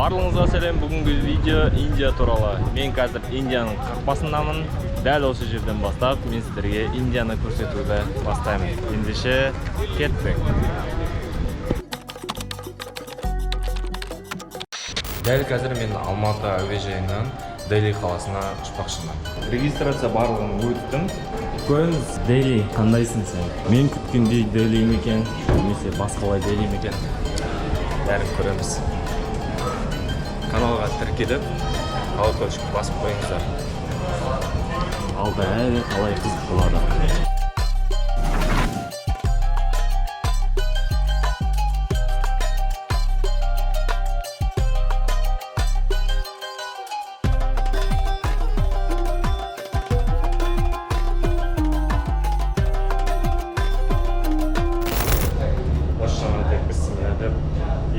Барлығыңызға сәлем. Бүгінгі видео Индия туралы. Мен қазір Индияның қақпасындамын. Дәл осы жерден бастап мен сіздерге Индияны көрсетуді бастаймын. Ендеше кеттік. Дәл қазір мен Алматы әуежайынан Дели қаласына ұшпақшымын. Регистрация барлығын өттім. Көріңіз, Дели қандайсың сен? Мен күткендей Дели мекен, немесе басқалай Дели мекен? Бәрін көреміз. Каналға тіркеліп, колокольчик басып қойыңыздар. Алда әлі қалай қызық болады.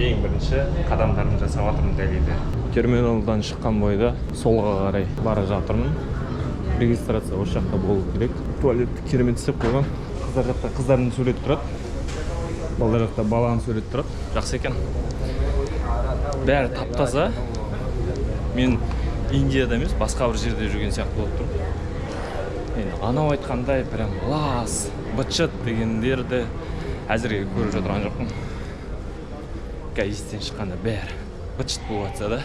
Ең бірінші қадамдарын жасап жатырмын Делиде. Терминалдан шыққан бойда солға қарай бара жатырмын. Регистрация осы жақта болу керек. Туалетті керемет істеп қойған. Қыздар жақта қыздардың суреті тұрады. Балдар жақта баланың суреті тұрады. Жақсы екен. Бәрі тап-таза. Мен Индияда емес, басқа бір жерде жүрген сияқты болып тұрмын. Енді анау айтқандай прям лас, бытшыт дегендерді әзірге көріп жатырған жоқпын. Естен шыққанда бәрі бытшыт болып жатса да.